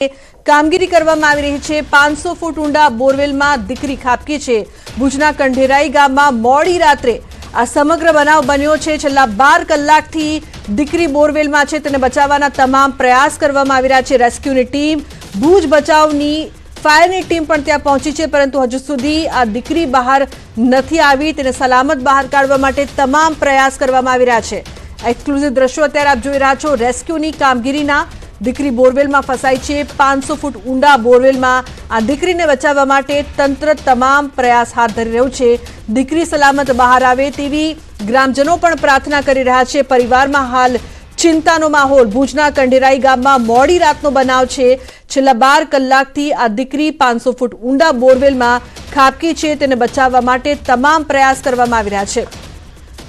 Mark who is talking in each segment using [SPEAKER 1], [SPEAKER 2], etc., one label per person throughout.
[SPEAKER 1] કામગીરી કરવામાં આવી રહી છે। 500 ફૂટ ઊંડા બોરવેલમાં દીકરી ખાબકી છે। ભુજના કંઢેરાઈ ગામમાં મોડી રાત્રે આ સમગ્ર બનાવ બન્યો છે। છેલ્લા 12 કલાકથી દીકરી બોરવેલમાં છે, તેને બચાવવાના તમામ પ્રયાસ કરવામાં આવી રહ્યા છે। રેસ્ક્યુની ટીમ, ભુજ બચાવની ફાયરની ટીમ પણ ત્યાં પહોંચી છે, પરંતુ હજુ સુધી આ દીકરી બહાર નથી આવી। તેને સલામત બહાર કાઢવા માટે તમામ પ્રયાસ કરવામાં આવી રહ્યા છે। એક્સક્લુઝિવ દ્રશ્યો અત્યારે આપ જોઈ રહ્યા છો રેસ્ક્યુની કામગીરીના। દીકરી બોરવેલમાં ફસાઈ છે। 500 ફૂટ ઊંડા બોરવેલમાં આ દીકરીને બચાવવા માટે તંત્ર તમામ પ્રયાસ હાથ ધરી રહ્યું છે। દીકરી સલામત બહાર આવે તેવી ગ્રામજનો પણ પ્રાર્થના કરી રહ્યા છે। પરિવારમાં હાલ ચિંતાનો માહોલ। ભુજના કંઢેરાઈ ગામમાં મોડી રાતનો બનાવ છે। છેલ્લા 12 કલાકથી આ દીકરી 500 ફૂટ ઊંડા બોરવેલમાં ખાબકી છે, તેને બચાવવા માટે તમામ પ્રયાસ કરવામાં આવી રહ્યા છે।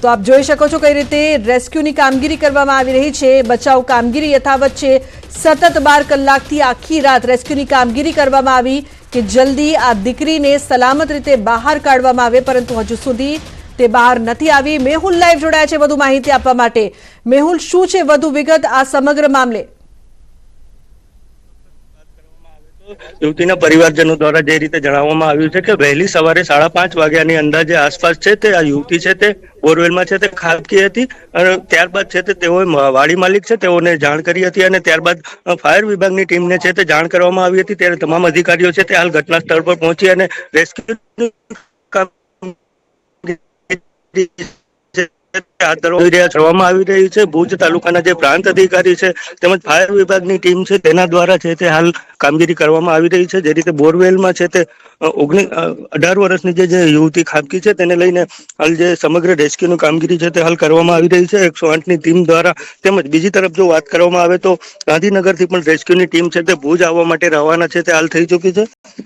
[SPEAKER 1] તો આપ જોઈ શકો છો કઈ રીતે રેસ્ક્યુની કામગીરી કરવામાં આવી રહી છે। બચાવ કામગીરી યથાવત છે। સતત 12 કલાકથી આખી રાત રેસ્ક્યુની કામગીરી કરવામાં આવી કે જલ્દી આ દીકરીને સલામત રીતે બહાર કાઢવામાં આવે, પરંતુ હજુ સુધી તે બહાર નથી આવી। મેહુલ લાઈવ જોડાયા છે વધુ માહિતી આપવા માટે। મેહુલ, શું છે વધુ વિગત આ સમગ્ર મામલે?
[SPEAKER 2] યુવતીના પરિવારજનો દ્વારા જે રીતે જણાવવામાં આવ્યું છે કે વહેલી સવારે 5:30 વાગ્યાની અંદાજે આસપાસ છે તે આ યુવતી છે તે બોરવેલમાં છે તે ખાબકી હતી અને ત્યારબાદ છે તે તેઓએ વાડી માલિક છે તેઓને જાણ કરી હતી અને ત્યારબાદ ફાયર વિભાગની ટીમને છે તે જાણ કરવામાં આવી હતી। ત્યારે તમામ અધિકારીઓ છે તે હાલ ઘટના સ્થળ પર પહોંચી અને રેસ્ક્યુ હાથ ધરવામાં આવી રહી છે। ભુજ તાલુકાના જે પ્રાંત અધિકારી છે તેમજ ફાયર વિભાગની ટીમ છે તેના દ્વારા છે તે હાલ કામગીરી કરવામાં આવી રહી છે। જે રીતે બોરવેલમાં છે તે 18 વર્ષની જે યુવતી ખાબકી છે તેને લઈને હાલ જે સમગ્ર રેસ્ક્યુની કામગીરી છે તે હાલ કરવામાં આવી રહી છે 108ની ટીમ દ્વારા। તેમજ બીજી તરફ જો વાત કરવામાં આવે તો ગાંધીનગરથી પણ રેસ્ક્યુની ટીમ છે તે ભુજ આવવા માટે રવાના છે તે હાલ થઈ ચૂકી છે।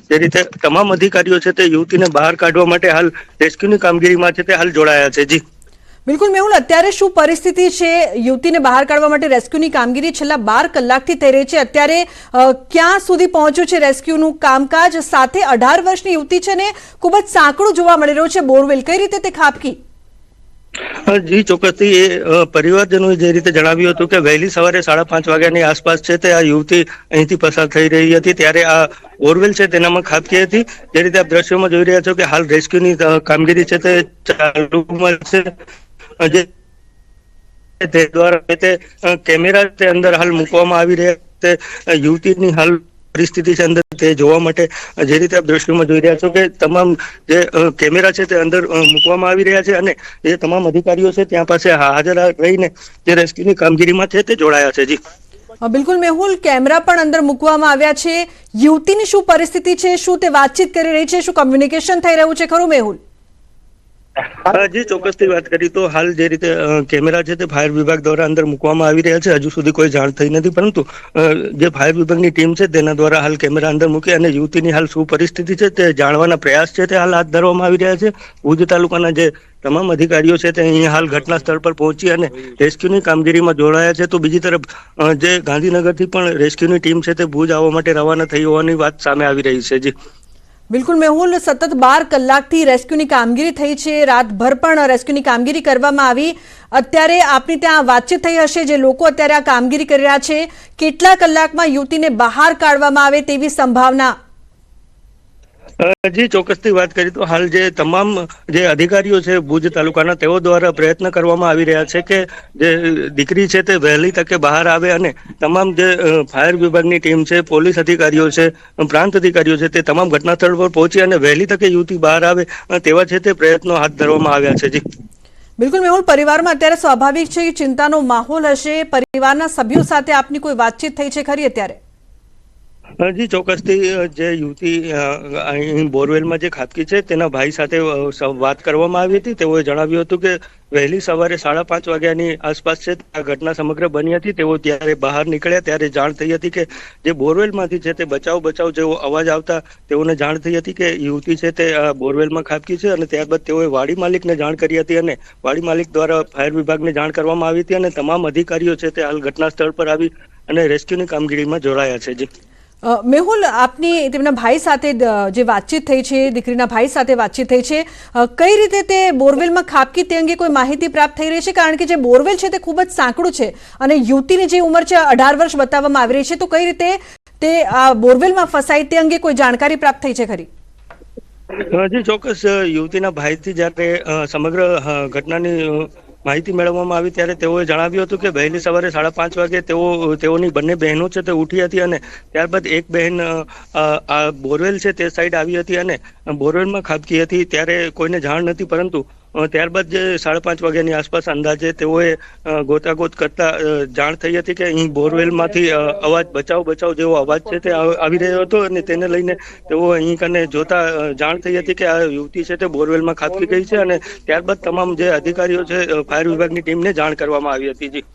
[SPEAKER 2] જે રીતે તમામ અધિકારીઓ છે તે યુવતીને બહાર કાઢવા માટે હાલ રેસ્ક્યુની કામગીરીમાં છે તે હાલ જોડાયા છે। જી
[SPEAKER 1] બિલકુલ મેહુલ, અત્યારે શું પરિસ્થિતિ છે? યુવતીને બહાર કાઢવા માટે રેસ્ક્યુની કામગીરી છેલ્લા 12 કલાકથી થઈ રહી છે। અત્યારે ક્યાં સુધી પહોંચ્યું છે રેસ્ક્યુનું કામકાજ? સાથે 18 વર્ષની યુવતી છે ને ખૂબ જ સાંકડું જોવા મળી રહ્યું છે બોરવેલ, કઈ રીતે તે ખાબકી?
[SPEAKER 2] જી ચોક્કસથી એ પરિવારજનોએ જે રીતે જણાવ્યું હતું કે વહેલી સવારે 5:30 વાગ્યાની આસપાસ છે તે આ યુવતી અહીંથી પસાર થઈ રહી હતી ત્યારે આ બોરવેલ છે તેનામાં ખાબકી હતી। જે રીતે આપ દ્રશ્યોમાં જોઈ રહ્યા છો કે હાલ રેસ્ક્યુની કામગીરી છે તે ચાલુમાં છે। તે દ્વારા તે કેમેરા તે અંદર હાલ મૂકવામાં આવી રહ્યા છે। યુવતીની હાલ પરિસ્થિતિ છે અંદર તે જોવા માટે જે રીતે આપ દ્રશ્યોમાં જોઈ રહ્યા છો કે તમામ જે કેમેરા છે તે અંદર મૂકવામાં આવી રહ્યા છે અને એ તમામ અધિકારીઓ છે ત્યાં પાસે હાજર રહીને જે રેસ્ક્યુની કામગીરીમાં છે તે જોડાયા છે। જી
[SPEAKER 1] બિલકુલ મેહુલ, કેમેરા પણ અંદર મૂકવામાં આવ્યા છે। યુવતીની શું પરિસ્થિતિ છે? શું તે વાતચીત કરી રહી છે? શું કમ્યુનિકેશન થઈ રહ્યું છે ખરું મેહુલ?
[SPEAKER 2] જી ચોક્કસથી વાત કરી તો હાલ જે રીતે કેમેરા છે તે ફાયર વિભાગ દ્વારા અંદર મૂકવામાં આવી રહ્યા છે। હજુ સુધી કોઈ જાણ થઈ નથી, પરંતુ જે ફાયર વિભાગની ટીમ છે તેના દ્વારા હાલ કેમેરા અંદર મૂકી અને યુવતીની હાલ શું પરિસ્થિતિ છે તે જાણવાના પ્રયાસ છે તે હાલ હાથ ધરવામાં આવી રહ્યા છે। ભુજ તાલુકાના જે તમામ અધિકારીઓ છે તે અહીંયા હાલ ઘટના સ્થળ પર પહોંચી અને રેસ્ક્યુની કામગીરીમાં જોડાયા છે। તો બીજી તરફ જે ગાંધીનગરથી પણ રેસ્ક્યુની ટીમ છે તે ભુજ આવવા માટે રવાના થઈ હોવાની વાત સામે આવી રહી છે। જી
[SPEAKER 1] બિલકુલ મેહુલ, સતત 12 કલાકથી રેસ્ક્યુની કામગીરી થઈ છે। રાતભર પણ રેસ્ક્યુની કામગીરી કરવામાં આવી। અત્યારે આપની ત્યાં વાતચીત થઈ હશે, જે લોકો અત્યારે આ કામગીરી કરી રહ્યા છે, કેટલા કલાકમાં યુવતીને બહાર કાઢવામાં આવે તેવી સંભાવના?
[SPEAKER 2] જી ચોક્કસથી વાત કરી તો હાલ જે તમામ જે અધિકારીઓ છે ભુજ તાલુકાના તેઓ દ્વારા પ્રયત્ન કરવામાં આવી રહ્યા છે કે જે દીકરી છે તે વહેલી તકે બહાર આવે અને તમામ જે ફાયર વિભાગની ટીમ છે, પોલીસ અધિકારીઓ છે, પ્રાંત અધિકારીઓ છે તે તમામ ઘટના સ્થળ પર પહોંચી અને વહેલી તકે યુવતી બહાર આવે તેવા છે તે પ્રયત્નો હાથ ધરવામાં આવ્યા છે। જી
[SPEAKER 1] બિલકુલ મેહુલ, પરિવારમાં અત્યારે સ્વાભાવિક છે કે ચિંતાનો માહોલ હશે। પરિવારના સભ્યો સાથે આપની કોઈ વાતચીત થઈ છે ખરી અત્યારે?
[SPEAKER 2] જી ચોક્કસથી જે યુવતી અહીં બોરવેલમાં જે ખાબકી છે તેના ભાઈ સાથે વાત કરવામાં આવી હતી। તેઓએ જણાવ્યું હતું કે વહેલી સવારે 5:30 વાગ્યાની આસપાસ છે આ ઘટના સમગ્ર બની હતી। તેઓ ત્યારે બહાર નીકળ્યા ત્યારે જાણ થઈ હતી કે જે બોરવેલમાંથી છે તે બચાવ જેવો અવાજ આવતા તેઓને જાણ થઈ હતી કે યુવતી છે તે બોરવેલમાં ખાબકી છે અને ત્યારબાદ તેઓએ વાડી માલિકને જાણ કરી હતી અને વાડી માલિક દ્વારા ફાયર વિભાગને જાણ કરવામાં આવી હતી અને તમામ અધિકારીઓ છે તે હાલ ઘટના સ્થળ પર આવી અને રેસ્ક્યુની કામગીરીમાં જોડાયા છે। જી
[SPEAKER 1] મેહુલ, આપની તેમના ભાઈ સાથે જે વાતચીત થઈ છે, દીકરીના ભાઈ સાથે વાતચીત થઈ છે, કઈ રીતે તે બોરવેલમાં ખાબકી તે અંગે કોઈ માહિતી પ્રાપ્ત થઈ રહી છે? કારણ કે જે બોરવેલ છે તે ખૂબ જ સાંકડું છે અને યુવતીની જે ઉંમર છે 18 વર્ષ બતાવવામાં આવી રહી છે, તો કઈ રીતે તે આ બોરવેલમાં ફસાઈ તે અંગે કોઈ જાણકારી પ્રાપ્ત થઈ છે ખરી?
[SPEAKER 2] જી ચોક્કસ. યુવતીના ભાઈથી જ્યારે સમગ્ર ઘટનાની માહિતી મેળવવામાં આવી ત્યારે તેઓએ જણાવ્યું હતું કે વહેલી સવારે 5:30 વાગે તેઓની બંને બહેનો છે તે ઉઠી હતી અને ત્યારબાદ એક બહેન આ બોરવેલ છે તે સાઈડ આવી હતી અને બોરવેલમાં ખાબકી હતી. ત્યારે કોઈને જાણ નથી, પરંતુ ત્યારબાદ જે 5:30 વાગ્યાની આસપાસ અંદાજે તેઓએ ગોતાગોત કરતા જાણ થઈ હતી કે અહીં બોરવેલમાંથી અવાજ બચાવ જેવો અવાજ છે તે આવી રહ્યો હતો અને તેને લઈને તેઓ અહીં કને જોતા જાણ થઈ હતી કે આ યુવતી છે તે બોરવેલમાં ખાબકી ગઈ છે અને ત્યારબાદ તમામ જે અધિકારીઓ છે ફાયર વિભાગની ટીમને જાણ કરવામાં આવી હતી. જી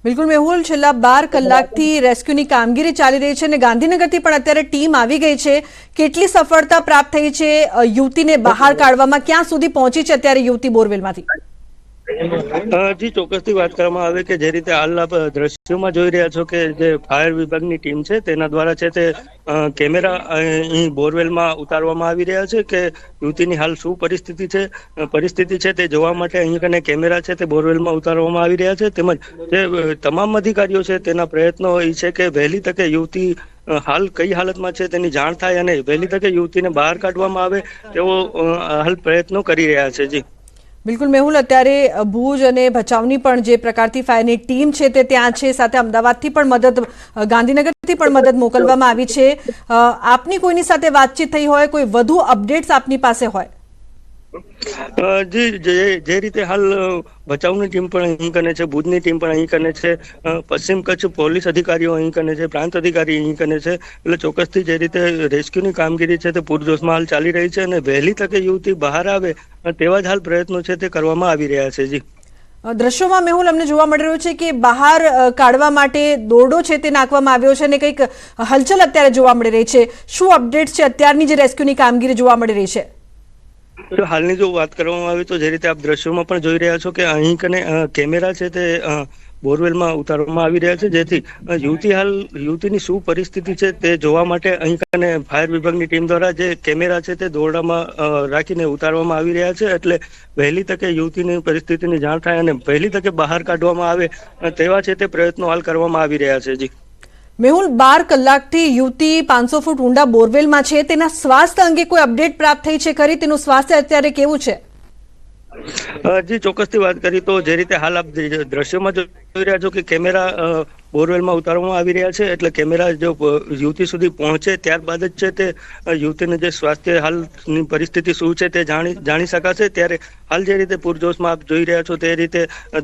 [SPEAKER 1] બિલકુલ મેહુલ, છેલ્લા 12 કલાકથી રેસ્ક્યુની કામગીરી ચાલી રહી છે અને ગાંધીનગરથી પણ અત્યારે ટીમ આવી ગઈ છે. કેટલી સફળતા પ્રાપ્ત થઈ છે યુવતીને બહાર કાઢવામાં? ક્યાં સુધી પહોંચી છે અત્યારે યુવતી બોરવેલમાંથી?
[SPEAKER 2] જી ચોક્કસથી વાત કરવામાં આવે કે જે રીતે હાલ આપ દ્રશ્યોમાં જોઈ રહ્યા છો કે જે ફાયર વિભાગની ટીમ છે તેના દ્વારા છે તે કેમેરા અહીં બોરવેલમાં ઉતારવામાં આવી રહ્યા છે કે યુવતીની હાલ શું પરિસ્થિતિ છે તે જોવા માટે અહીં કને કેમેરા છે તે બોરવેલમાં ઉતારવામાં આવી રહ્યા છે. તેમજ જે તમામ અધિકારીઓ છે તેના પ્રયત્નો એ છે કે વહેલી તકે યુવતી હાલ કઈ હાલતમાં છે તેની જાણ થાય અને વહેલી તકે યુવતીને બહાર કાઢવામાં આવે તેઓ હાલ પ્રયત્નો કરી રહ્યા છે. જી
[SPEAKER 1] બિલકુલ મેહુલ, અત્યારે ભુજ અને ભચાઉની પણ જે પ્રકારની ફાયરની ટીમ છે તે ત્યાં છે, સાથે અમદાવાદથી પણ મદદ, ગાંધીનગરથી પણ મદદ મોકલવામાં આવી છે. આપની કોઈની સાથે વાતચીત થઈ હોય, કોઈ વધુ અપડેટ્સ આપની પાસે હોય?
[SPEAKER 2] જી જે રીતે હાલ ભચાઉની ટીમ પણ અહીં કને છે, ભુજની ટીમ પણ અહીં કને છે, પશ્ચિમ કચ્છ પોલીસ અધિકારીઓ અહીં કને છે, પ્રાંત અધિકારી અહીં કને છે, એટલે ચોક્કસથી જે રીતે રેસ્ક્યુની કામગીરી છે તે પૂરજોશમાં હાલ ચાલી રહી છે અને વહેલી તકે યુવતી બહાર આવે તેવા જ હાલ પ્રયત્નો છે તે કરવામાં આવી રહ્યા છે. જી
[SPEAKER 1] દ્રશ્યોમાં મેહુલ અમને જોવા મળી રહ્યું છે કે બહાર કાઢવા માટે દોરડો છે તે નાખવામાં આવ્યો છે અને કંઈક હલચલ અત્યારે જોવા મળી રહી છે. શું અપડેટ્સ છે અત્યારની જે રેસ્ક્યુની કામગીરી જોવા મળી રહી છે?
[SPEAKER 2] હાલની જો વાત કરવામાં આવે તો જે રીતે આપ દ્રશ્યોમાં પણ જોઈ રહ્યા છો કે અહીં કને કેમેરા છે તે બોરવેલમાં ઉતારવામાં આવી રહ્યા છે, જેથી યુવતીની શું પરિસ્થિતિ છે તે જોવા માટે અહીં કને ફાયર વિભાગની ટીમ દ્વારા જે કેમેરા છે તે દોરડામાં રાખીને ઉતારવામાં આવી રહ્યા છે. એટલે વહેલી તકે યુવતીની પરિસ્થિતિની જાણ થાય અને વહેલી તકે બહાર કાઢવામાં આવે તેવા છે તે પ્રયત્નો હાલ કરવામાં આવી રહ્યા છે. જી
[SPEAKER 1] મેહુલ, 12 કલાકથી યુવતી 500 ફૂટ ઊંડા બોરવેલમાં છે, તેના સ્વાસ્થ્ય અંગે કોઈ અપડેટ પ્રાપ્ત થઈ છે ખરી? તેનું સ્વાસ્થ્ય અત્યારે કેવું છે?
[SPEAKER 2] જી ચોક્કસથી વાત કરી તો જે રીતે હાલ આપ દ્રશ્યોમાં જોઈ રહ્યા છો કે કેમેરા બોરવેલમાં ઉતારવામાં આવી રહ્યા છે, એટલે કેમેરા જો યુવતી સુધી પહોંચે ત્યારબાદ જ છે તે યુવતીને જે સ્વાસ્થ્ય હાલની પરિસ્થિતિ શું છે તે જાણી શકાશે. ત્યારે હાલ જે રીતે પૂરજોશમાં આપ જોઈ રહ્યા છો તે રીતે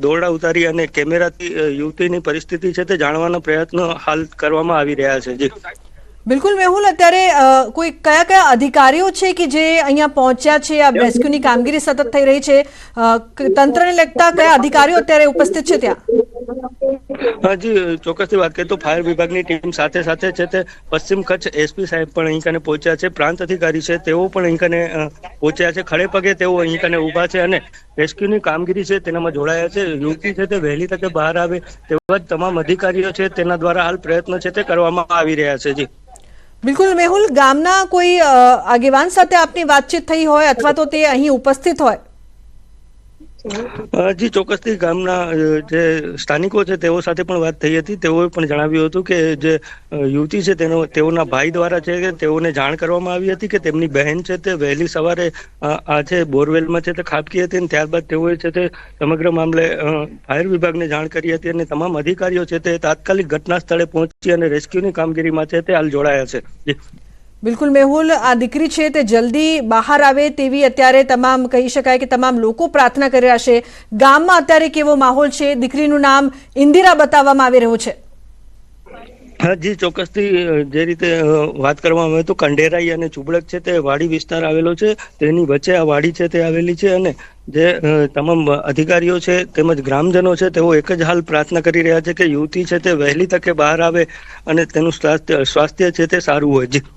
[SPEAKER 2] દોરડા ઉતારી અને કેમેરાથી યુવતીની પરિસ્થિતિ છે તે જાણવાના પ્રયત્નો હાલ કરવામાં આવી રહ્યા છે. જી
[SPEAKER 1] બિલકુલ મેહુલ, અત્યારે કોઈ કયા અધિકારીઓ છે કે જે અહીંયા પહોંચ્યા છે? આ રેસ્ક્યુની કામગીરી સતત થઈ રહી છે, તંત્રને લગતા કયા અધિકારીઓ અત્યારે ઉપસ્થિત છે ત્યાં?
[SPEAKER 2] જી ચોક્કસથી વાત કરીએ તો ફાયર વિભાગની ટીમ સાથે છે તે પશ્ચિમ કચ્છ એસપી સાહેબ પણ અહીં કને પહોંચ્યા છે, પ્રાંત અધિકારી છે તેઓ પણ અહીં કને પહોંચ્યા છે, ખડે પગે તેઓ અહીં કને ઊભા છે અને રેસ્ક્યુની કામગીરી છે તેનામાં જોડાયા છે. યુવતી છે તે વહેલી તકે બહાર આવે તેવા જ તમામ અધિકારીઓ છે તેના દ્વારા હાલ પ્રયત્નો છે તે કરવામાં આવી રહ્યા છે. જી
[SPEAKER 1] બિલકુલ મેહુલ, ગામના કોઈ આગેવાન સાથે આપની વાતચીત થઈ હોય અથવા તો તે અહીં ઉપસ્થિત હોય?
[SPEAKER 2] જી ચોક્કસથી ગામના જે સ્થાનિકો છે તેઓ સાથે પણ વાત થઈ હતી. તેઓએ પણ જણાવ્યું હતું કે જે યુવતી છે તેઓના ભાઈ દ્વારા છે કે તેઓને જાણ કરવામાં આવી હતી કે તેમની બહેન છે તે વહેલી સવારે આ છે બોરવેલમાં છે તે ખાબકી હતી અને ત્યારબાદ તેઓએ છે તે સમગ્ર મામલે ફાયર વિભાગને જાણ કરી હતી અને તમામ અધિકારીઓ છે તે તાત્કાલિક ઘટના સ્થળે પહોંચી અને રેસ્ક્યુની કામગીરીમાં છે તે હાલ જોડાયા છે. જી
[SPEAKER 1] બિલકુલ મેહુલ, આ દીકરી છે તે જલ્દી બહાર આવે તેવી અત્યારે તમામ કહી શકાય કે તમામ લોકો પ્રાર્થના કરી રહ્યા છે. ગામમાં અત્યારે કેવો માહોલ છે? દીકરીનું નામ ઇન્દિરા બતાવવામાં આવી રહ્યું છે.
[SPEAKER 2] હા જી ચોક્કસથી જે રીતે વાત કરવામાં આવે તો કંડેરાઈ અને ચુબળક છે તે વાડી વિસ્તાર આવેલો છે, તેની વચ્ચે આ વાડી છે તે આવેલી છે અને જે તમામ અધિકારીઓ છે તેમજ ગ્રામજનો છે તેઓ એક જ હાલ પ્રાર્થના કરી રહ્યા છે કે યુવતી છે તે વહેલી તકે બહાર આવે અને તેનું સ્વાસ્થ્ય છે તે સારું હોય. જી